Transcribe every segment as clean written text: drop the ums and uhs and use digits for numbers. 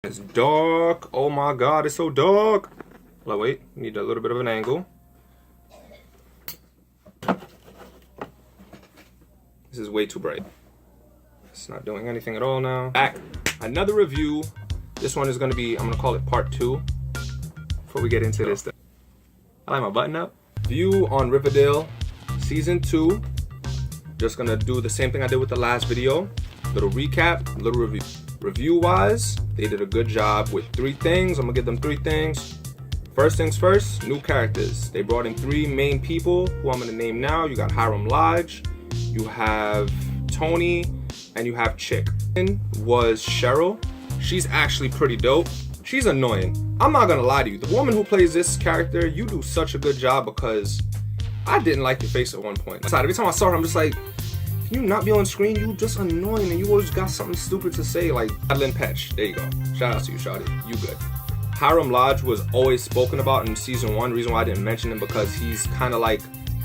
It's dark. Oh my god, it's so dark. Well, wait, need a little bit of an angle. This is way too bright. It's not doing anything at all now. Back. Another review. This one is going to be, I'm going to call it part 2. Before we get into this. I like my button up. View on Riverdale season 2. Just going to do the same thing I did with the last video. Little recap, little review. Review-wise, they did a good job with 3 things. I'm going to give them 3 things. First things first, new characters. They brought in 3 main people who I'm going to name now. You got Hiram Lodge, you have Tony, and you have Chick. Was Cheryl. She's actually pretty dope. She's annoying. I'm not going to lie to you. The woman who plays this character, you do such a good job because I didn't like your face at one point. Every time I saw her, I'm just like, can you not be on screen? You just annoying and you always got something stupid to say. Like Madeline Petch. There you go. Shout out to you, Shawty. You good. Hiram Lodge was always spoken about in season 1. The reason why I didn't mention him because he's kind of like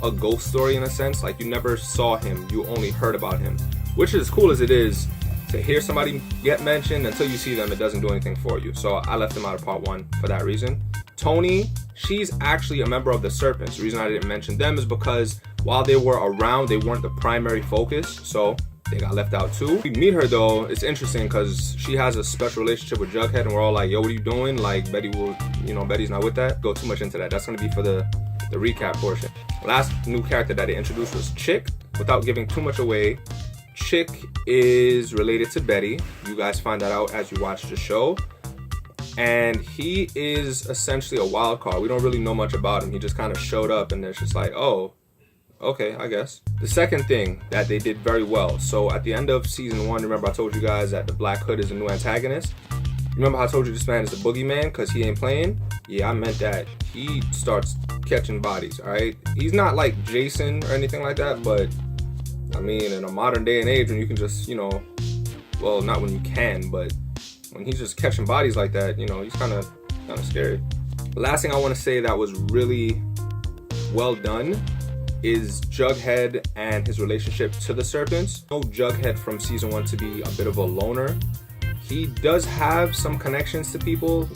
a ghost story in a sense. Like you never saw him, you only heard about him. Which is cool as it is to hear somebody get mentioned. Until you see them, it doesn't do anything for you. So I left him out of part 1 for that reason. Tony, she's actually a member of the Serpents. The reason I didn't mention them is because while they were around, they weren't the primary focus. So they got left out too. We meet her though, it's interesting because she has a special relationship with Jughead and we're all like, yo, what are you doing? Like Betty will, Betty's not with that. Go too much into that. That's gonna be for the recap portion. Last new character that they introduced was Chick. Without giving too much away, Chick is related to Betty. You guys find that out as you watch the show. And he is essentially a wild card. We don't really know much about him. He just kind of showed up and it's just like, oh, okay, I guess. The second thing that they did very well. So at the end of season 1, remember I told you guys that the Black Hood is a new antagonist? Remember how I told you this man is a boogeyman because he ain't playing? Yeah, I meant that. He starts catching bodies, alright? He's not like Jason or anything like that, but I mean, in a modern day and age when you can just, well, not when you can, but when he's just catching bodies like that, he's kind of scary. The last thing I want to say that was really well done is Jughead and his relationship to the Serpents. I know Jughead from season 1 to be a bit of a loner. He does have some connections to people.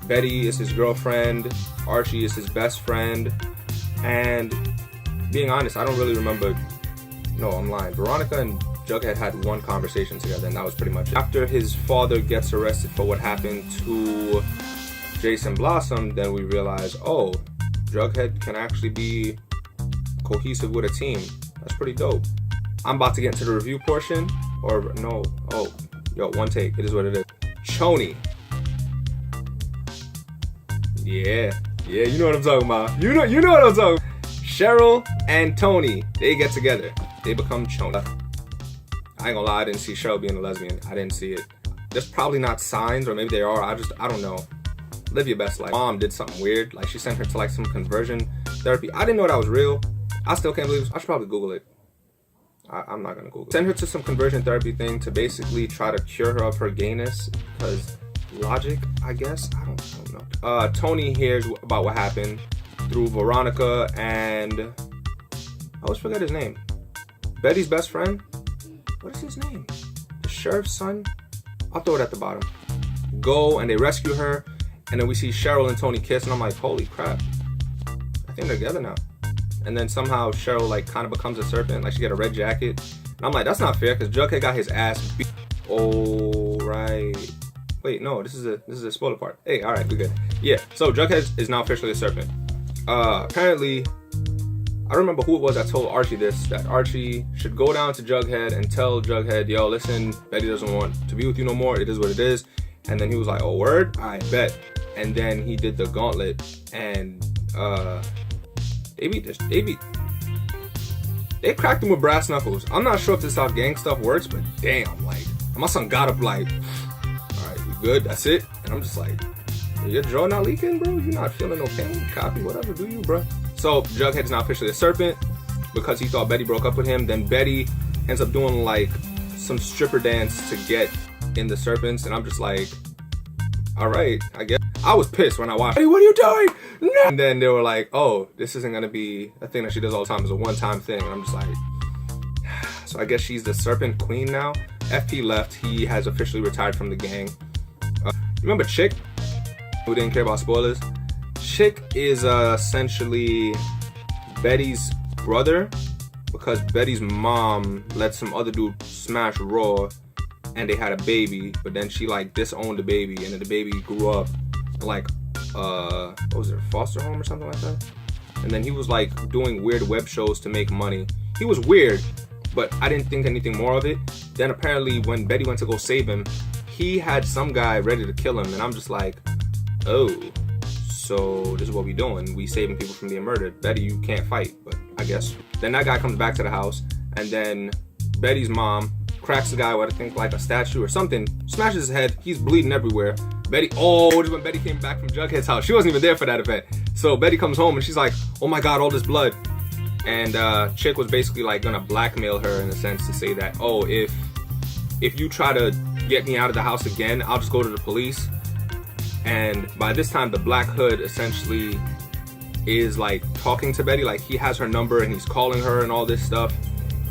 Betty is his girlfriend, Archie is his best friend, and being honest, I don't really remember. No, I'm lying. Veronica and Jughead had one conversation together and that was pretty much it. After his father gets arrested for what happened to Jason Blossom, then we realize, oh, Jughead can actually be cohesive with a team. That's pretty dope. I'm about to get into the review portion. Or no. Oh, yo, one take. It is what it is. Choni. Yeah, you know what I'm talking about. You know what I'm talking about. Cheryl and Tony, they get together. They become Choni. I ain't gonna lie, I didn't see Cheryl being a lesbian. I didn't see it. There's probably not signs, or maybe they are. I don't know. Live your best life. Mom did something weird. Like she sent her to like some conversion therapy. I didn't know that was real. I still can't believe it. I should probably Google it. I'm not gonna Google it. Send her to some conversion therapy thing to basically try to cure her of her gayness. Because logic, I guess. I don't know. Tony hears about what happened through Veronica and I always forget his name. Betty's best friend. What is his name? The sheriff's son? I'll throw it at the bottom. Go and they rescue her. And then we see Cheryl and Tony kiss and I'm like, holy crap. I think they're together now. And then somehow Cheryl like kind of becomes a serpent. Like she got a red jacket. And I'm like, that's not fair because Jughead got his ass beat. Oh, right. Wait, no, this is a spoiler part. Hey, all right, we're good. Yeah, so Jughead is now officially a serpent. Apparently, I don't remember who it was that told Archie this, that Archie should go down to Jughead and tell Jughead, yo, listen, Betty doesn't want to be with you no more. It is what it is. And then he was like, oh, word? I bet. And then he did the gauntlet and they cracked him with brass knuckles. I'm not sure if this is how gang stuff works, but damn, like, my son got up like, all right, we good, that's it. And I'm just like, your jaw not leaking, bro? You not feeling no pain? Copy, whatever, do you, bro? So Jughead is now officially a serpent because he thought Betty broke up with him. Then Betty ends up doing like some stripper dance to get in the serpents. And I'm just like, all right, I guess. I was pissed when I watched, hey, what are you doing? No! And then they were like, oh, this isn't going to be a thing that she does all the time. It's a one-time thing. And I'm just like, so I guess she's the serpent queen now. FP left. He has officially retired from the gang. Remember Chick? Who didn't care about spoilers? Chick is essentially Betty's brother, because Betty's mom let some other dude smash Raw and they had a baby, but then she like disowned the baby, and then the baby grew up in like what was it, a foster home or something like that? And then he was like doing weird web shows to make money. He was weird, but I didn't think anything more of it. Then apparently when Betty went to go save him, he had some guy ready to kill him, and I'm just like, oh, so this is what we doing. We saving people from being murdered. Betty, you can't fight, but I guess. Then that guy comes back to the house, and then Betty's mom cracks the guy with, I think, like a statue or something, smashes his head. He's bleeding everywhere. Betty, oh, this is when Betty came back from Jughead's house. She wasn't even there for that event. So Betty comes home and she's like, oh my God, all this blood. And Chick was basically like gonna blackmail her in a sense to say that, oh, if you try to get me out of the house again, I'll just go to the police. And by this time, the Black Hood essentially is like talking to Betty, like he has her number and he's calling her and all this stuff.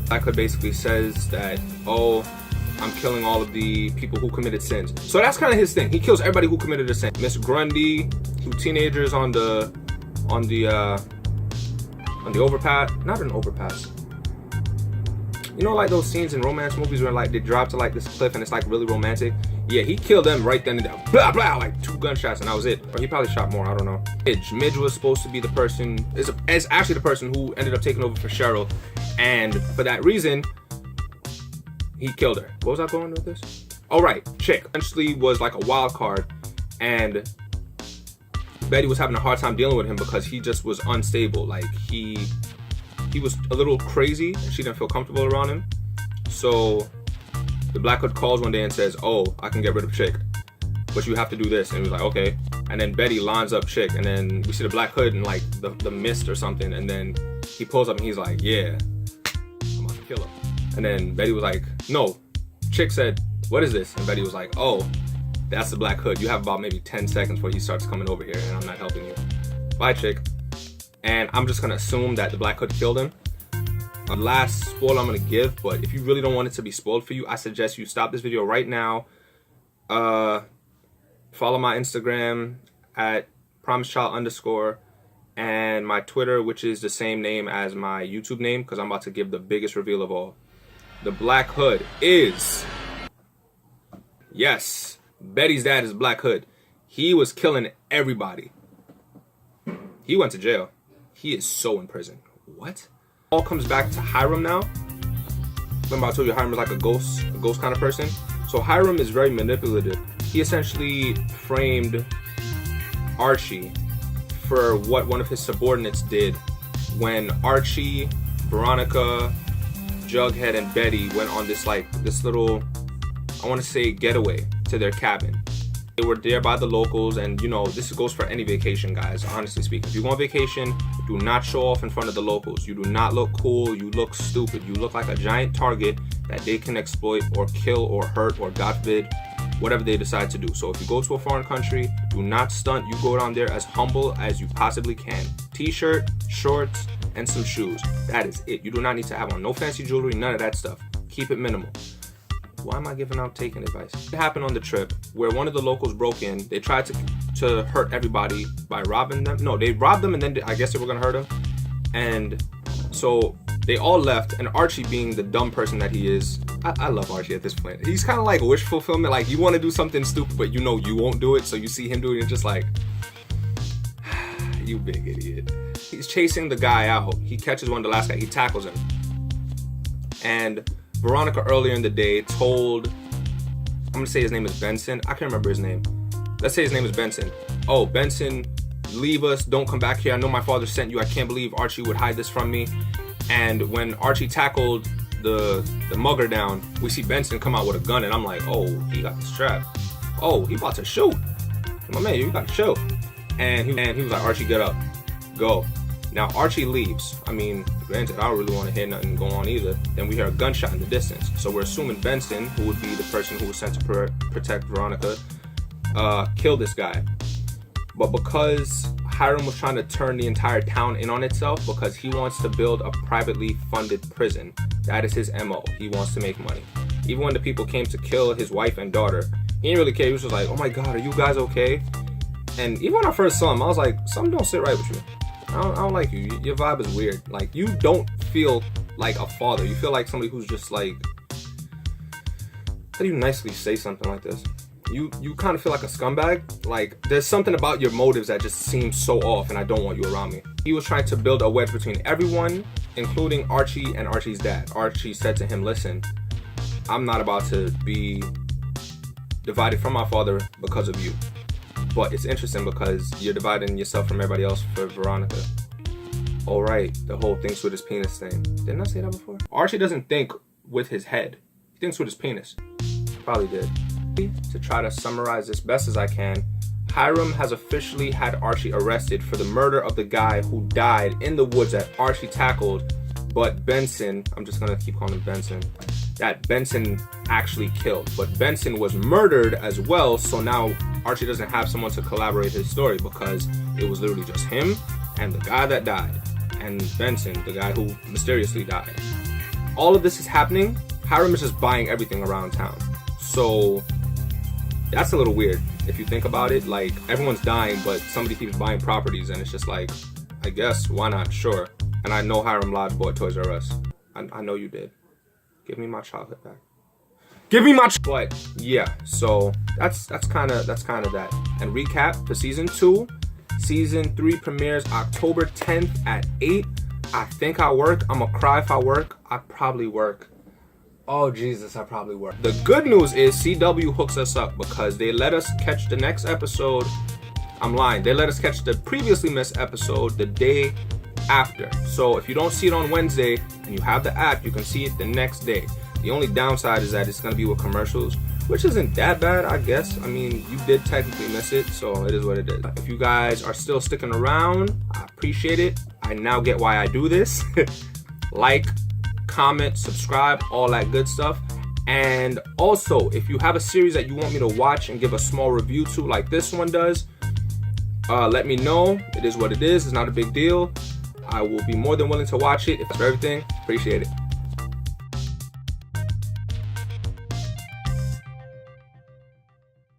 Black Hood basically says that, oh, I'm killing all of the people who committed sins. So that's kind of his thing. He kills everybody who committed a sin. Miss Grundy, two teenagers on the overpass, not an overpass. You know, like those scenes in romance movies where like they drop to like this cliff and it's like really romantic. Yeah, he killed them right then and there. Blah blah, like 2 gunshots and that was it. Or he probably shot more. I don't know. Midge was supposed to be the person. Is actually the person who ended up taking over for Cheryl, and for that reason, he killed her. What was I going with this? Oh right, Chick essentially was like a wild card, and Betty was having a hard time dealing with him because he just was unstable. Like he was a little crazy and she didn't feel comfortable around him. So the Black Hood calls one day and says, oh, I can get rid of Chick, but you have to do this. And he was like, okay. And then Betty lines up Chick, and then we see the Black Hood in like the mist or something, and then he pulls up and he's like, yeah, I'm about to kill him. And then Betty was like, no. Chick said, what is this? And Betty was like, oh, that's the Black Hood. You have about maybe 10 seconds before he starts coming over here, and I'm not helping you. Bye, Chick. And I'm just gonna assume that the Black Hood killed him. A last spoiler I'm gonna give, but if you really don't want it to be spoiled for you, I suggest you stop this video right now. Follow my Instagram at promisechild_, and my Twitter, which is the same name as my YouTube name, because I'm about to give the biggest reveal of all. The Black Hood is, yes, Betty's dad is Black Hood. He was killing everybody. He went to jail. He is so in prison. What? All comes back to Hiram now. Remember I told you Hiram is like a ghost kind of person? So Hiram is very manipulative. He essentially framed Archie for what one of his subordinates did when Archie, Veronica, Jughead, and Betty went on this little, I want to say, getaway to their cabin. They were there by the locals, and you know, this goes for any vacation, guys, honestly speaking. If you go on vacation, do not show off in front of the locals. You do not look cool, you look stupid. You look like a giant target that they can exploit or kill or hurt or, God forbid, whatever they decide to do. So if you go to a foreign country, do not stunt. You go down there as humble as you possibly can. T-shirt, shorts, and some shoes. That is it. You do not need to have on no fancy jewelry, none of that stuff. Keep it minimal. Why am I giving out taking advice? It happened on the trip where one of the locals broke in. They tried to hurt everybody by robbing them. No, they robbed them, and then I guess they were gonna hurt them. And so they all left, and Archie, being the dumb person that he is, I love Archie at this point. He's kind of like wish fulfillment. Like, you want to do something stupid, but you know you won't do it, so you see him do it, and you're just like, you big idiot. He's chasing the guy out. He catches one of the last guy. He tackles him. And Veronica earlier in the day told, I'm gonna say his name is Benson. I can't remember his name. Let's say his name is Benson. Oh, Benson, leave us. Don't come back here. I know my father sent you. I can't believe Archie would hide this from me. And when Archie tackled the mugger down, we see Benson come out with a gun, and I'm like, oh, he got the strap. Oh, he about to shoot. My man, you got to shoot. And he was like, Archie, get up. Go. Now Archie leaves. I mean, granted, I don't really want to hear nothing go on either. Then we hear a gunshot in the distance. So we're assuming Benson, who would be the person who was sent to protect Veronica, killed this guy. But because Hiram was trying to turn the entire town in on itself, because he wants to build a privately funded prison. That is his MO. He wants to make money. Even when the people came to kill his wife and daughter, He didn't really care. He was just like, oh my God, are you guys okay? And even when I first saw him, I was like, something don't sit right with you. I don't like you. Your vibe is weird. Like, you don't feel like a father. You feel like somebody who's just like, how do you nicely say something like this? You kind of feel like a scumbag. Like, there's something about your motives that just seems so off, and I don't want you around me. He was trying to build a wedge between everyone, including Archie and Archie's dad. Archie said to him, listen, I'm not about to be divided from my father because of you. But it's interesting because you're dividing yourself from everybody else for Veronica. All right, the whole thinks with his penis thing. Didn't I say that before? Archie doesn't think with his head. He thinks with his penis. Probably did. To try to summarize this best as I can, Hiram has officially had Archie arrested for the murder of the guy who died in the woods that Archie tackled, but Benson, I'm just gonna keep calling him Benson, that Benson actually killed. But Benson was murdered as well, so now Archie doesn't have someone to collaborate his story because it was literally just him and the guy that died, and Benson, the guy who mysteriously died. All of this is happening. Hiram is just buying everything around town. So that's a little weird if you think about it. Like, everyone's dying, but somebody keeps buying properties, and it's just like, I guess, why not? Sure. And I know Hiram Lodge bought Toys R Us. I know you did. Give me my chocolate back. Give me my But yeah, so that's kind of that. And recap for season 2. Season 3 premieres October 10th at 8. I think I work. I'm gonna cry if I work. I probably work. Oh Jesus, I probably work. The good news is CW hooks us up because they let us catch the next episode. I'm lying. They let us catch the previously missed episode the day after. So if you don't see it on Wednesday and you have the app, you can see it the next day. The only downside is that it's going to be with commercials, which isn't that bad, I guess. I mean, you did technically miss it, so it is what it is. If you guys are still sticking around, I appreciate it. I now get why I do this. Like, comment, subscribe, all that good stuff. And also, if you have a series that you want me to watch and give a small review to, like this one does, let me know. It is what it is. It's not a big deal. I will be more than willing to watch it. If that's everything, appreciate it.